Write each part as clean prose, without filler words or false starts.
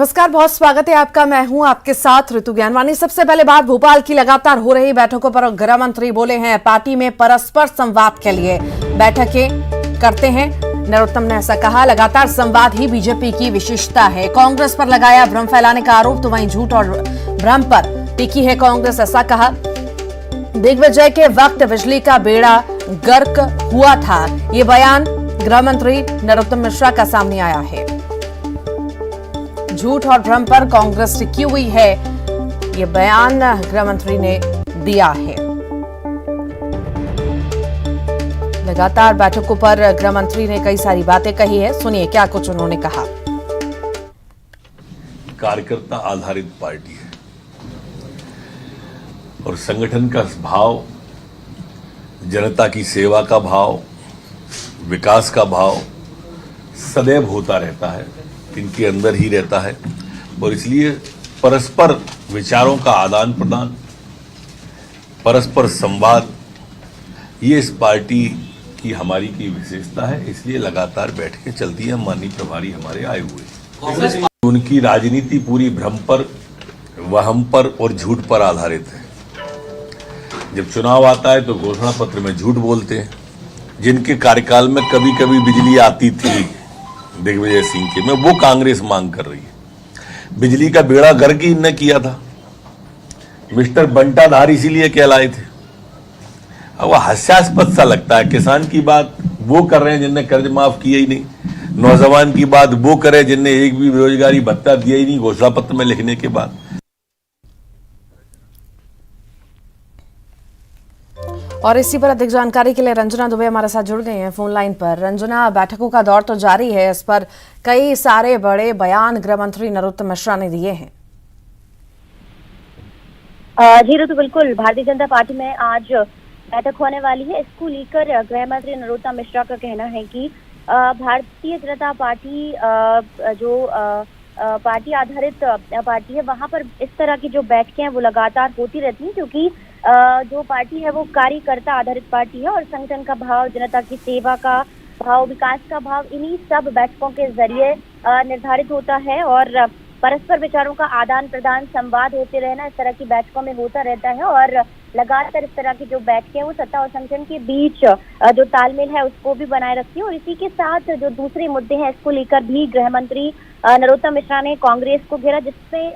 नमस्कार, बहुत स्वागत है आपका। मैं हूं आपके साथ ऋतु ज्ञानवानी। सबसे पहले बात भोपाल की लगातार हो रही बैठकों पर गृह मंत्री बोले हैं पार्टी में परस्पर संवाद के लिए बैठकें करते हैं। नरोत्तम ने ऐसा कहा, लगातार संवाद ही बीजेपी की विशेषता है। कांग्रेस पर लगाया भ्रम फैलाने का आरोप, तो वहीं झूठ और भ्रम पर टिकी है कांग्रेस। ऐसा कहा, दिग्विजय के वक्त बिजली का बेड़ा गर्क हुआ था। ये बयान गृह मंत्री नरोत्तम मिश्रा का सामने आया है। झूठ और भ्रम पर कांग्रेस टिकी हुई है, ये बयान गृह मंत्री ने दिया है। लगातार बैठकों पर गृह मंत्री ने कई सारी बातें कही है, सुनिए क्या कुछ उन्होंने कहा। कार्यकर्ता आधारित पार्टी है और संगठन का भाव, जनता की सेवा का भाव, विकास का भाव सदैव होता रहता है, इनके अंदर ही रहता है। और इसलिए परस्पर विचारों का आदान प्रदान, परस्पर संवाद, ये इस पार्टी की हमारी की विशेषता है। इसलिए लगातार बैठकें चलती हैं। माननीय प्रभारी हमारे आए हुए, उनकी राजनीति पूरी भ्रम पर, वहम पर और झूठ पर आधारित है। जब चुनाव आता है तो घोषणा पत्र में झूठ बोलते हैं। जिनके कार्यकाल में कभी कभी बिजली आती थी दिग्विजय सिंह के में, वो कांग्रेस मांग कर रही है। बिजली का बेड़ा गर्क ही इनने किया था। मिस्टर बंटाधार इसीलिए कहलाए थे। अब वह हास्यास्पद सा लगता है। किसान की बात वो कर रहे हैं जिनने कर्ज माफ किया ही नहीं। नौजवान की बात वो करे जिनने एक भी बेरोजगारी भत्ता दिया ही नहीं घोषणा पत्र में लिखने के बाद। और इसी पर अधिक जानकारी के लिए रंजना दुबे हमारे साथ जुड़ गई हैं फोन लाइन पर। रंजना, बैठकों का दौर तो जारी है, इस पर कई सारे बड़े बयान गृह मंत्री नरोत्तम मिश्रा ने दिए हैं। जी ऋतु, बिल्कुल। भारतीय जनता पार्टी में आज बैठक होने वाली है। इसको लेकर गृह मंत्री नरोत्तम मिश्रा का कहना है कि भारतीय जनता पार्टी जो पार्टी आधारित पार्टी है, वहां पर इस तरह की जो बैठकें हैं वो लगातार होती रहती हैं, क्योंकि जो पार्टी है वो कार्यकर्ता आधारित पार्टी है और संगठन का भाव, जनता की सेवा का भाव, विकास का भाव इन्हीं सब बैठकों के जरिए निर्धारित होता है। और परस्पर विचारों का आदान प्रदान, संवाद होते रहना इस तरह की बैठकों में होता रहता है। और लगातार इस तरह की जो बैठकें वो सत्ता और संगठन के बीच जो तालमेल है उसको भी बनाए रखती है। और इसी के साथ जो दूसरे मुद्दे हैं इसको लेकर भी गृह मंत्री नरोत्तम मिश्रा ने कांग्रेस को घेरा, जिससे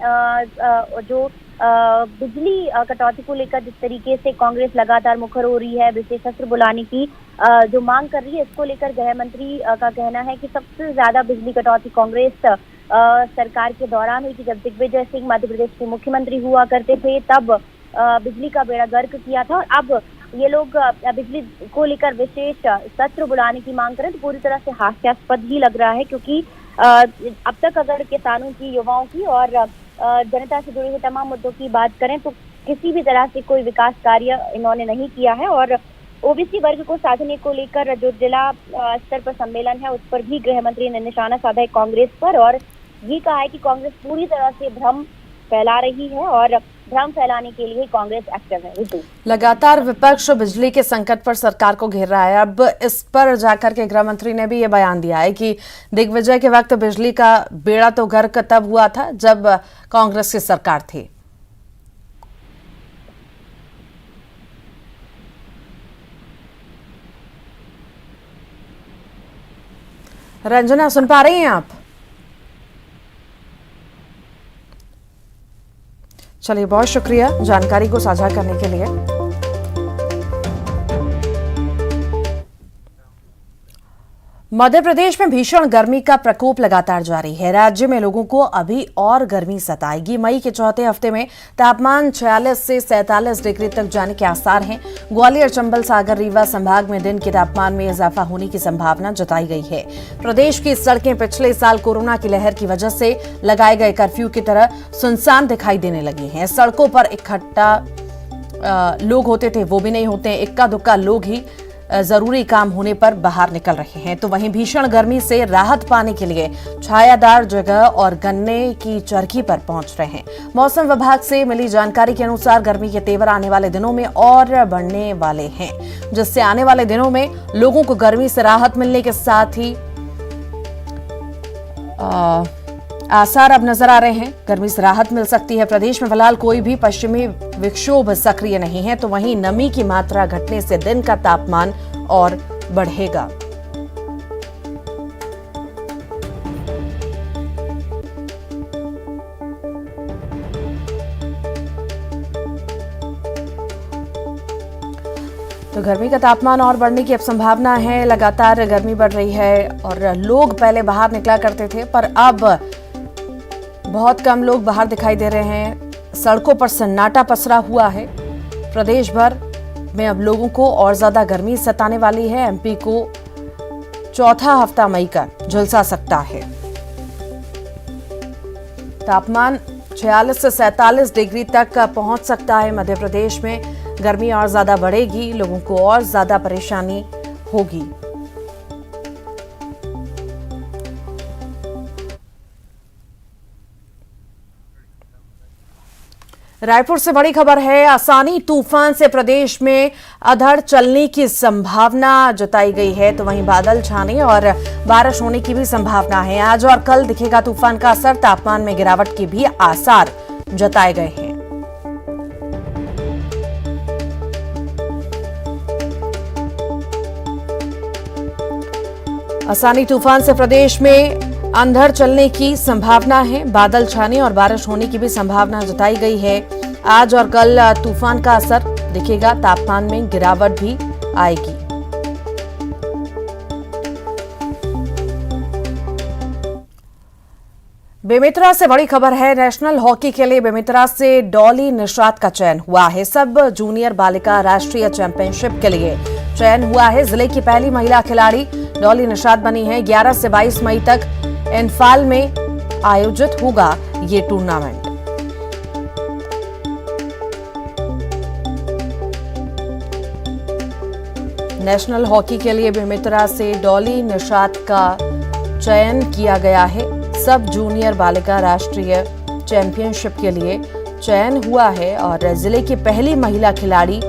जो बिजली कटौती को लेकर जिस तरीके से कांग्रेस लगातार मुखर हो रही है, विशेष सत्र बुलाने की जो मांग कर रही है, इसको लेकर गृह मंत्री का कहना है कि सबसे ज्यादा बिजली कटौती कांग्रेस सरकार के दौरान हुई थी। जब दिग्विजय सिंह मध्य प्रदेश के मुख्यमंत्री हुआ करते थे तब बिजली का बेड़ा गर्क किया था। और अब ये लोग बिजली को लेकर विशेष सत्र बुलाने की मांग करें तो पूरी तरह से हास्यास्पद ही लग रहा है, क्योंकि अब तक अगर किसानों की, युवाओं की और जनता से जुड़े हुए तमाम मुद्दों की बात करें तो किसी भी तरह से कोई विकास कार्य इन्होंने नहीं किया है। और ओबीसी वर्ग को साधने को लेकर जो जिला स्तर पर सम्मेलन है उस पर भी गृह मंत्री ने निशाना साधा है कांग्रेस पर, और ये कहा है कि कांग्रेस पूरी तरह से भ्रम फैला रही है और भ्रम फैलाने के लिए कांग्रेस एक्टिव है। लगातार विपक्ष बिजली के संकट पर सरकार को घेर रहा है। अब इस पर जाकर के गृह मंत्री ने भी ये बयान दिया है कि दिग्विजय के वक्त बिजली का बेड़ा तो गर्क तब हुआ था जब कांग्रेस की सरकार थी। रंजना, सुन पा रही हैं आप? चलिए, बहुत शुक्रिया जानकारी को साझा करने के लिए। मध्य प्रदेश में भीषण गर्मी का प्रकोप लगातार जारी है। राज्य में लोगों को अभी और गर्मी सताएगी। मई के चौथे हफ्ते में तापमान 46 से 47 डिग्री तक जाने के आसार हैं। ग्वालियर, चंबल, सागर, रीवा संभाग में दिन के तापमान में इजाफा होने की संभावना जताई गई है। प्रदेश की सड़कें पिछले साल कोरोना की लहर की वजह से लगाए गए कर्फ्यू की तरह सुनसान दिखाई देने लगी हैं। सड़कों पर इकट्ठा लोग होते थे वो भी नहीं होते। इक्का दुक्का लोग ही जरूरी काम होने पर बाहर निकल रहे हैं। तो वहीं भीषण गर्मी से राहत पाने के लिए छायादार जगह और गन्ने की चरखी पर पहुंच रहे हैं। मौसम विभाग से मिली जानकारी के अनुसार गर्मी के तेवर आने वाले दिनों में और बढ़ने वाले हैं, जिससे आने वाले दिनों में लोगों को गर्मी से राहत मिलने के साथ ही आसार अब नजर आ रहे हैं। गर्मी से राहत मिल सकती है। प्रदेश में फिलहाल कोई भी पश्चिमी विक्षोभ सक्रिय नहीं है, तो वहीं नमी की मात्रा घटने से दिन का तापमान और बढ़ेगा। तो गर्मी का तापमान और बढ़ने की अब संभावना है। लगातार गर्मी बढ़ रही है और लोग पहले बाहर निकला करते थे, पर अब बहुत कम लोग बाहर दिखाई दे रहे हैं। सड़कों पर सन्नाटा पसरा हुआ है। प्रदेश भर में अब लोगों को और ज्यादा गर्मी सताने वाली है। एमपी को चौथा हफ्ता मई का झुलसा सकता है। तापमान 46 से 47 डिग्री तक पहुंच सकता है। मध्य प्रदेश में गर्मी और ज्यादा बढ़ेगी, लोगों को और ज्यादा परेशानी होगी। रायपुर से बड़ी खबर है। आसानी तूफान से प्रदेश में अधड़ चलने की संभावना जताई गई है, तो वहीं बादल छाने और बारिश होने की भी संभावना है। आज और कल दिखेगा तूफान का असर। तापमान में गिरावट के भी आसार जताए गए हैं। आसानी तूफान से प्रदेश में अंधड़ चलने की संभावना है। बादल छाने और बारिश होने की भी संभावना जताई गई है। आज और कल तूफान का असर दिखेगा। तापमान में गिरावट भी आएगी। बेमेतरा से बड़ी खबर है। नेशनल हॉकी के लिए बेमेतरा से डॉली निषाद का चयन हुआ है। सब जूनियर बालिका राष्ट्रीय चैंपियनशिप के लिए चयन हुआ है। जिले की पहली महिला खिलाड़ी डॉली निषाद बनी है। 11 से 22 मई तक इम्फाल में आयोजित होगा ये टूर्नामेंट। नेशनल हॉकी के लिए बेमेतरा से डॉली निषाद का चयन किया गया है। सब जूनियर बालिका राष्ट्रीय चैंपियनशिप के लिए चयन हुआ है और जिले की पहली महिला खिलाड़ी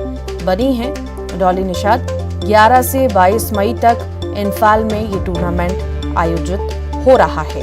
बनी है डॉली निषाद। 11 से 22 मई तक इम्फाल में ये टूर्नामेंट आयोजित हो रहा है।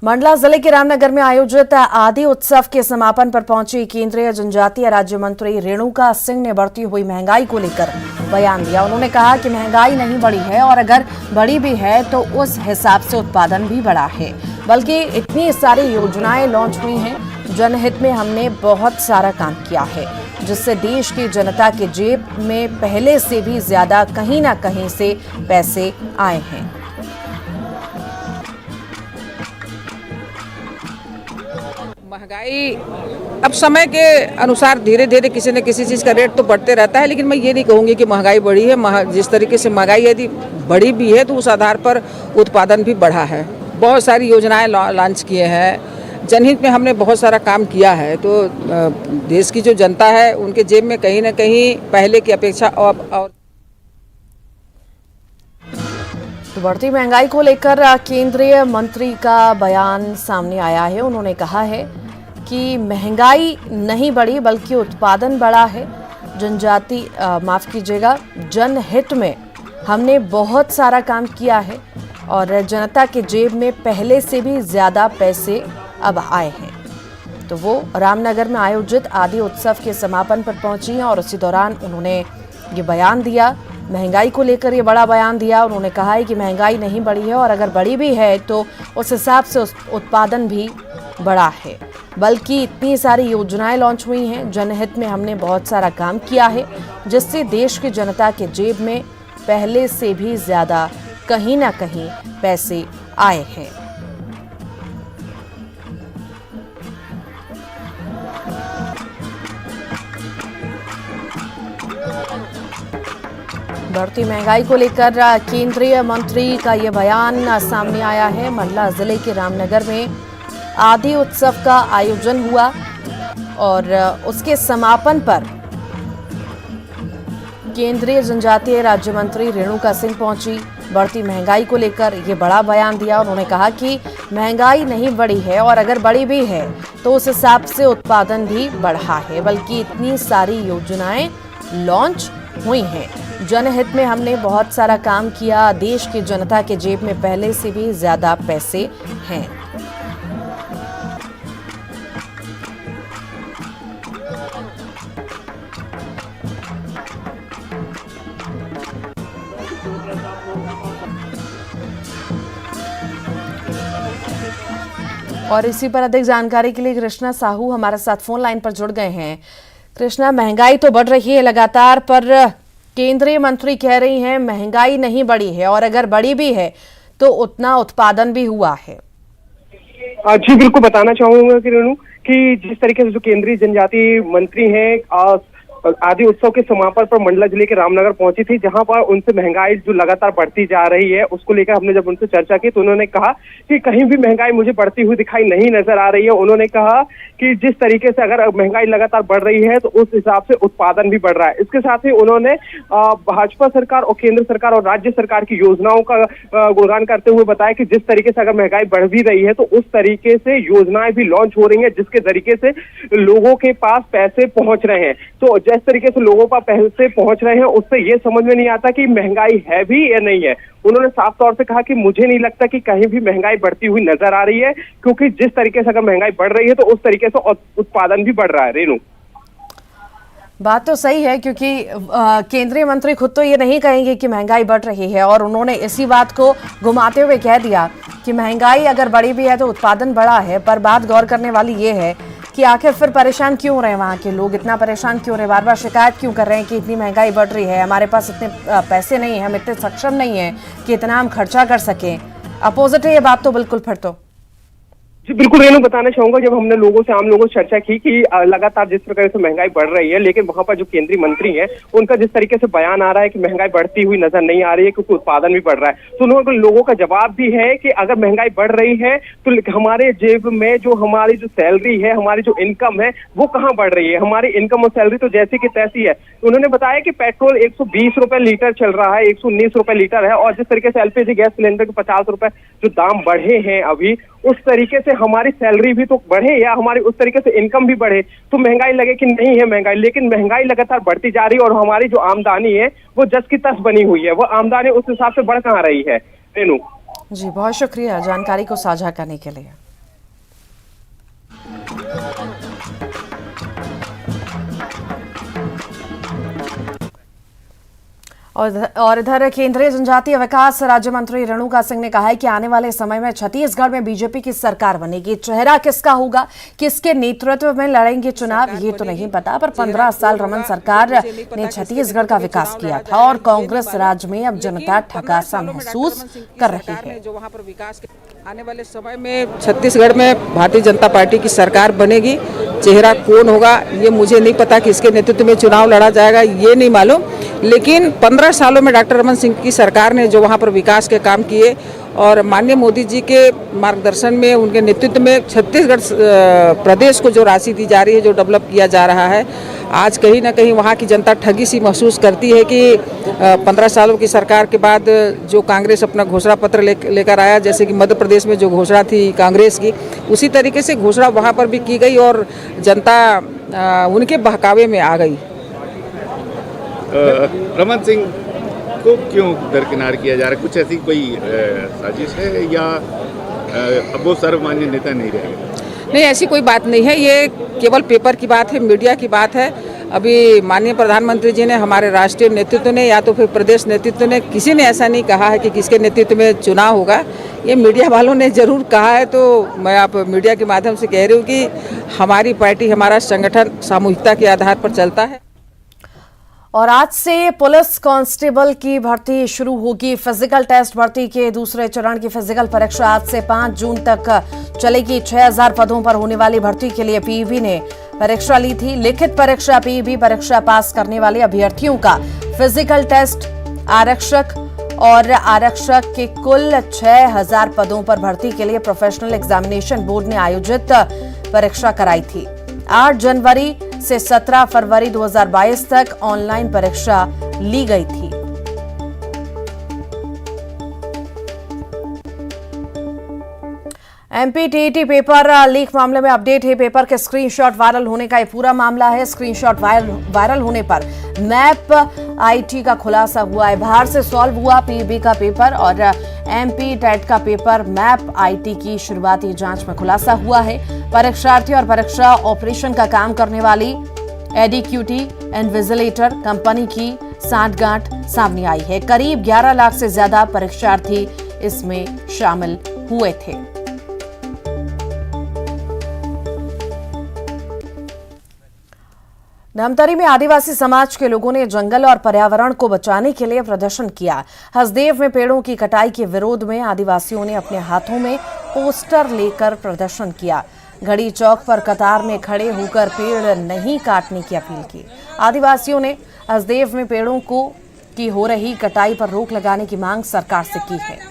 मंडला जिले के रामनगर में आयोजित आदि उत्सव के समापन पर पहुंची केंद्रीय जनजातीय राज्य मंत्री रेणुका सिंह ने बढ़ती हुई महंगाई को लेकर बयान दिया। उन्होंने कहा कि महंगाई नहीं बढ़ी है और अगर बढ़ी भी है तो उस हिसाब से उत्पादन भी बढ़ा है, बल्कि इतनी सारी योजनाएं लॉन्च हुई हैं। जनहित में हमने बहुत सारा काम किया है, जिससे देश की जनता के जेब में पहले से भी ज्यादा कहीं ना कहीं से पैसे आए हैं। महंगाई अब समय के अनुसार धीरे धीरे किसी न किसी चीज़ का रेट तो बढ़ते रहता है, लेकिन मैं ये नहीं कहूँगी कि महंगाई बढ़ी है। जिस तरीके से महंगाई यदि बढ़ी भी है तो उस आधार पर उत्पादन भी बढ़ा है। बहुत सारी योजनाएं लॉन्च किए हैं। जनहित में हमने बहुत सारा काम किया है, तो देश की जो जनता है उनके जेब में कहीं ना कहीं पहले की अपेक्षा और तो बढ़ती महंगाई को लेकर केंद्रीय मंत्री का बयान सामने आया है। उन्होंने कहा है कि महंगाई नहीं बढ़ी बल्कि उत्पादन बढ़ा है। माफ कीजिएगा, जनहित में हमने बहुत सारा काम किया है और जनता के जेब में पहले से भी ज्यादा पैसे अब आए हैं। तो वो रामनगर में आयोजित आदि उत्सव के समापन पर पहुंची हैं और उसी दौरान उन्होंने ये बयान दिया। महंगाई को लेकर ये बड़ा बयान दिया। उन्होंने कहा है कि महंगाई नहीं बढ़ी है और अगर बढ़ी भी है तो उस हिसाब से उत्पादन भी बढ़ा है, बल्कि इतनी सारी योजनाएं लॉन्च हुई हैं। जनहित में हमने बहुत सारा काम किया है, जिससे देश की जनता के जेब में पहले से भी ज्यादा कहीं ना कहीं पैसे आए हैं। बढ़ती महंगाई को लेकर केंद्रीय मंत्री का ये बयान सामने आया है। मंडला जिले के रामनगर में आदि उत्सव का आयोजन हुआ और उसके समापन पर केंद्रीय जनजातीय राज्य मंत्री रेणुका सिंह पहुंची। बढ़ती महंगाई को लेकर ये बड़ा बयान दिया। उन्होंने कहा कि महंगाई नहीं बढ़ी है और अगर बढ़ी भी है तो उस हिसाब से उत्पादन भी बढ़ा है, बल्कि इतनी सारी योजनाएं लॉन्च हुई हैं। जनहित में हमने बहुत सारा काम किया, देश की जनता के जेब में पहले से भी ज्यादा पैसे हैं। और इसी पर अधिक जानकारी के लिए कृष्णा साहू हमारे साथ फोन लाइन पर जुड़ गए हैं। कृष्णा, महंगाई तो बढ़ रही है लगातार, पर केंद्रीय मंत्री कह रही हैं महंगाई नहीं बढ़ी है, और अगर बढ़ी भी है तो उतना उत्पादन भी हुआ है। जी बिल्कुल, बताना चाहूंगा कि रेणु कि जिस तरीके से जो केंद्रीय जनजातीय मंत्री हैं आदि उत्सव के समापन पर मंडला जिले के रामनगर पहुंची थी, जहां पर उनसे महंगाई जो लगातार बढ़ती जा रही है उसको लेकर हमने जब उनसे चर्चा की तो उन्होंने कहा कि कहीं भी महंगाई मुझे बढ़ती हुई दिखाई नहीं नजर आ रही है। उन्होंने कहा कि जिस तरीके से अगर महंगाई लगातार बढ़ रही है तो उस हिसाब से उत्पादन भी बढ़ रहा है। इसके साथ ही उन्होंने भाजपा सरकार और केंद्र सरकार और राज्य सरकार की योजनाओं का गुणगान करते हुए बताया कि जिस तरीके से अगर महंगाई बढ़ भी रही है तो उस तरीके से योजनाएं भी लॉन्च हो रही है जिसके तरीके से लोगों के पास पैसे पहुंच रहे हैं। तो जिस तरीके से लोगों पर पैसे पहुंच रहे हैं उससे ये समझ में नहीं आता कि महंगाई है भी या नहीं है। उन्होंने साफ तौर से कहा कि मुझे नहीं लगता कि कहीं भी महंगाई बढ़ती हुई नजर आ रही है, क्योंकि जिस तरीके से अगर महंगाई बढ़ रही है तो उस तरीके से उत्पादन भी बढ़ रहा है। रेणु, बात तो सही है, क्योंकि केंद्रीय मंत्री खुद तो ये नहीं कहेंगे कि महंगाई बढ़ रही है, और उन्होंने इसी बात को घुमाते हुए कह दिया कि महंगाई अगर बढ़ी भी है तो उत्पादन बढ़ा है। पर बात गौर करने वाली ये है कि आखिर फिर परेशान क्यों रहे वहाँ के लोग, इतना परेशान क्यों रहे, बार बार शिकायत क्यों कर रहे हैं कि इतनी महंगाई बढ़ रही है, हमारे पास इतने पैसे नहीं है, हम इतने सक्षम नहीं है कि इतना हम खर्चा कर सकें। अपोजिट है ये बात तो बिल्कुल। फिर तो जी बिल्कुल रेणु, बताना चाहूंगा जब हमने लोगों से आम लोगों से चर्चा की कि लगातार जिस प्रकार से महंगाई बढ़ रही है, लेकिन वहां पर जो केंद्रीय मंत्री हैं उनका जिस तरीके से बयान आ रहा है कि महंगाई बढ़ती हुई नजर नहीं आ रही है क्योंकि उत्पादन भी बढ़ रहा है, तो उन्होंने लोगों का जवाब भी है कि अगर महंगाई बढ़ रही है तो हमारे जेब में जो हमारी जो सैलरी है, हमारी जो इनकम है वो कहाँ बढ़ रही है। हमारी इनकम और सैलरी तो जैसी की तैसी है। उन्होंने बताया कि पेट्रोल 120 रुपए लीटर चल रहा है, 119 रुपए लीटर है, और जिस तरीके से एलपीजी गैस सिलेंडर के 50 रुपए जो दाम बढ़े हैं अभी, उस तरीके से हमारी सैलरी भी तो बढ़े या हमारी उस तरीके से इनकम भी बढ़े तो महंगाई लगे कि नहीं है महंगाई। लेकिन महंगाई लगातार बढ़ती जा रही है और हमारी जो आमदनी है वो जस की तस बनी हुई है, वो आमदनी उस हिसाब से बढ़ कहाँ रही है। रेणु जी, बहुत शुक्रिया जानकारी को साझा करने के लिए। और इधर केंद्रीय जनजातीय विकास राज्य मंत्री रेणुका सिंह ने कहा है कि आने वाले समय में छत्तीसगढ़ में बीजेपी की सरकार बनेगी। चेहरा किसका होगा, किसके नेतृत्व में लड़ेंगे चुनाव, ये तो नहीं पता, पर 15 साल रमन सरकार ने छत्तीसगढ़ का विकास किया था और कांग्रेस राज में अब जनता ठगासा महसूस कर रही है। जो वहाँ पर विकास आने वाले समय में छत्तीसगढ़ में भारतीय जनता पार्टी की सरकार बनेगी। चेहरा कौन होगा ये मुझे नहीं पता, किसके नेतृत्व में चुनाव लड़ा जाएगा ये नहीं मालूम, लेकिन 15 सालों में डॉक्टर रमन सिंह की सरकार ने जो वहाँ पर विकास के काम किए और माननीय मोदी जी के मार्गदर्शन में, उनके नेतृत्व में छत्तीसगढ़ प्रदेश को जो राशि दी जा रही है, जो डेवलप किया जा रहा है, आज कहीं ना कहीं वहाँ की जनता ठगी सी महसूस करती है कि 15 सालों की सरकार के बाद जो कांग्रेस अपना घोषणा पत्र लेकर आया, जैसे कि मध्य प्रदेश में जो घोषणा थी कांग्रेस की, उसी तरीके से घोषणा वहाँ पर भी की गई और जनता उनके बहकावे में आ गई। रमन सिंह को क्यों दरकिनार किया जा रहा है? कुछ ऐसी कोई साजिश है या अब वो सर्वमान्य नेता नहीं रहेगा? नहीं, ऐसी कोई बात नहीं है, ये केवल पेपर की बात है, मीडिया की बात है। अभी माननीय प्रधानमंत्री जी ने, हमारे राष्ट्रीय नेतृत्व ने या तो फिर प्रदेश नेतृत्व ने, किसी ने ऐसा नहीं कहा है कि किसके नेतृत्व में चुनाव होगा। ये मीडिया वालों ने जरूर कहा है, तो मैं आप मीडिया के माध्यम से कह रही हूँ कि हमारी पार्टी, हमारा संगठन सामूहिकता के आधार पर चलता है। और आज से पुलिस कांस्टेबल की भर्ती शुरू होगी। फिजिकल टेस्ट भर्ती के दूसरे चरण की फिजिकल परीक्षा आज से 5 जून तक चलेगी। 6000 पदों पर होने वाली भर्ती के लिए पीईबी ने परीक्षा ली थी। लिखित परीक्षा, पीईबी परीक्षा पास करने वाले अभ्यर्थियों का फिजिकल टेस्ट, आरक्षक और आरक्षक के कुल 6000 पदों पर भर्ती के लिए प्रोफेशनल एग्जामिनेशन बोर्ड ने आयोजित परीक्षा कराई थी। 8 जनवरी से 17 फरवरी 2022 तक ऑनलाइन परीक्षा ली गई थी। एमपी टीईटी पेपर लीक मामले में अपडेट है। पेपर के स्क्रीनशॉट वायरल होने का ये पूरा मामला है। स्क्रीनशॉट वायरल होने पर मैप आईटी का खुलासा हुआ है। बाहर से सॉल्व हुआ पीईबी का पेपर और एमपी टेट का पेपर मैप आईटी की शुरुआती जांच में खुलासा हुआ है। परीक्षार्थी और परीक्षा ऑपरेशन का काम करने वाली एडीक्यूटी इन्विजिलेटर कंपनी की सांठगांठ सामने आई है। करीब 11 लाख से ज्यादा परीक्षार्थी इसमें शामिल हुए थे। धमतरी में आदिवासी समाज के लोगों ने जंगल और पर्यावरण को बचाने के लिए प्रदर्शन किया। हसदेव में पेड़ों की कटाई के विरोध में आदिवासियों ने अपने हाथों में पोस्टर लेकर प्रदर्शन किया। घड़ी चौक पर कतार में खड़े होकर पेड़ नहीं काटने की अपील की। आदिवासियों ने हसदेव में पेड़ों की हो रही कटाई पर रोक लगाने की मांग सरकार से की है।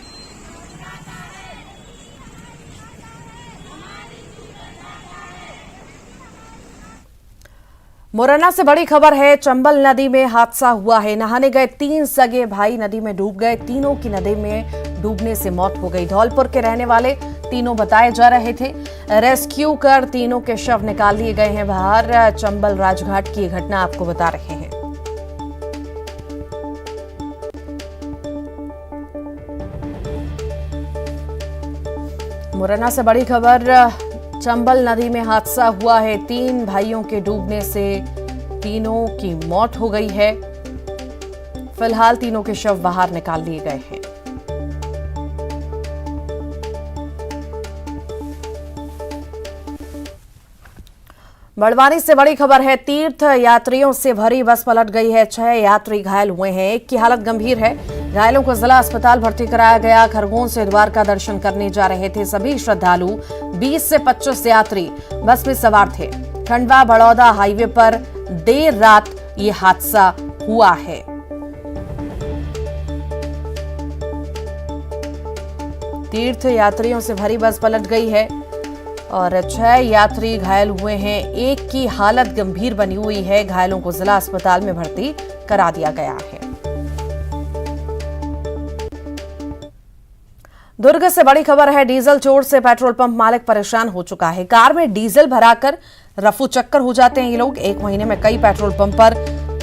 मुरैना से बड़ी खबर है। चंबल नदी में हादसा हुआ है। नहाने गए 3 सगे भाई नदी में डूब गए। तीनों की नदी में डूबने से मौत हो गई। धौलपुर के रहने वाले तीनों बताए जा रहे थे। रेस्क्यू कर तीनों के शव निकाल लिए गए हैं बाहर। चंबल राजघाट की घटना आपको बता रहे हैं। मुरैना से बड़ी खबर, चंबल नदी में हादसा हुआ है। 3 भाइयों के डूबने से तीनों की मौत हो गई है। फिलहाल तीनों के शव बाहर निकाल लिए गए हैं। बड़वानी से बड़ी खबर है। तीर्थ यात्रियों से भरी बस पलट गई है। 6 यात्री घायल हुए हैं। एक की हालत गंभीर है। घायलों को जिला अस्पताल भर्ती कराया गया। खरगोन से द्वारका दर्शन करने जा रहे थे सभी श्रद्धालु। 20 से 25 यात्री बस में सवार थे। खंडवा बड़ौदा हाईवे पर देर रात ये हादसा हुआ है। तीर्थ यात्रियों से भरी बस पलट गई है और 6 यात्री घायल हुए हैं। एक की हालत गंभीर बनी हुई है। घायलों को जिला अस्पताल में भर्ती करा दिया गया है। दुर्ग से बड़ी खबर है। डीजल चोर से पेट्रोल पंप मालिक परेशान हो चुका है। कार में डीजल भराकर रफू चक्कर हो जाते हैं ये लोग। 1 महीने में कई पेट्रोल पंप पर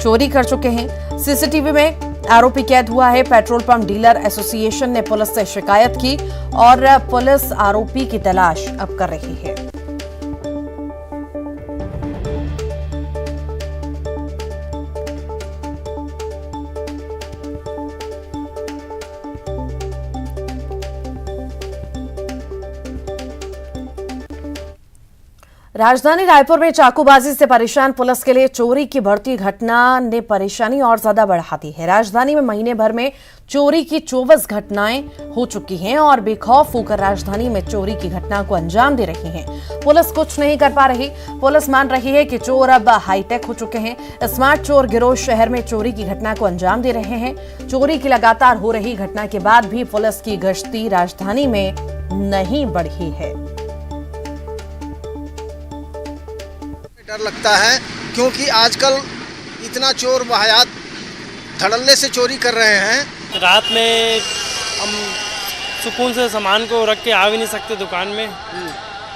चोरी कर चुके हैं। सीसीटीवी में आरोपी कैद हुआ है। पेट्रोल पंप डीलर एसोसिएशन ने पुलिस से शिकायत की और पुलिस आरोपी की तलाश अब कर रही है। राजधानी रायपुर में चाकूबाजी से परेशान पुलिस के लिए चोरी की बढ़ती घटना ने परेशानी और ज्यादा बढ़ा दी है। राजधानी में महीने भर में चोरी की 24 घटनाएं हो चुकी हैं और बेखौफ होकर राजधानी में चोरी की घटना को अंजाम दे रही है। पुलिस कुछ नहीं कर पा रही। पुलिस मान रही है कि चोर अब हाईटेक हो चुके हैं। स्मार्ट चोर गिरोह शहर में चोरी की घटना को अंजाम दे रहे हैं। चोरी की लगातार हो रही घटना के बाद भी पुलिस की गश्ती राजधानी में नहीं बढ़ी है। डर लगता है क्योंकि आजकल इतना चोर वाहियात धड़ल्ले से चोरी कर रहे हैं। रात में हम सुकून से सामान को रख के आ भी नहीं सकते दुकान में,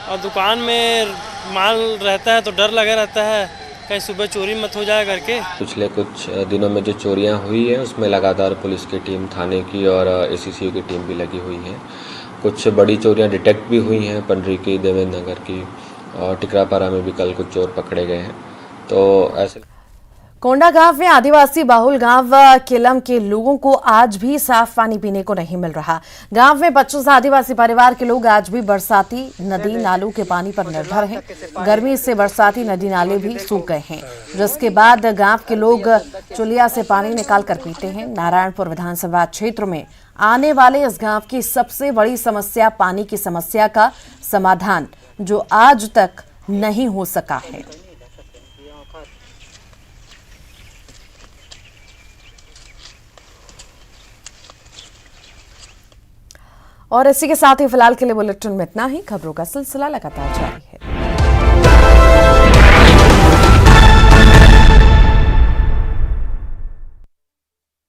और दुकान में माल रहता है तो डर लगा रहता है कहीं सुबह चोरी मत हो जाए करके। पिछले कुछ दिनों में जो चोरियां हुई है उसमें लगातार पुलिस की टीम, थाने की और एसीसीयू की टीम भी लगी हुई है। कुछ बड़ी चोरियां डिटेक्ट भी हुई हैं। पंडरी की, देवेंद्र नगर की और टिकरापारा में भी कल कुछ चोर पकड़े गए हैं। तो ऐसे कोंडा गांव में आदिवासी बाहुल गांव केलम के लोगों को आज भी साफ पानी पीने को नहीं मिल रहा। गांव में 25 आदिवासी परिवार के लोग आज भी बरसाती नदी नालों के पानी पर निर्भर हैं। गर्मी से बरसाती नदी नाले भी सूख गए हैं, जिसके बाद गांव के लोग चुलिया से पानी निकाल कर पीते हैं। नारायणपुर विधानसभा क्षेत्र में आने वाले इस गांव की सबसे बड़ी समस्या पानी की समस्या का समाधान, जो आज तक नहीं हो सका है। और इसी के साथ ही फिलहाल के लिए बुलेटिन में इतना ही। खबरों का सिलसिला लगातार जारी है।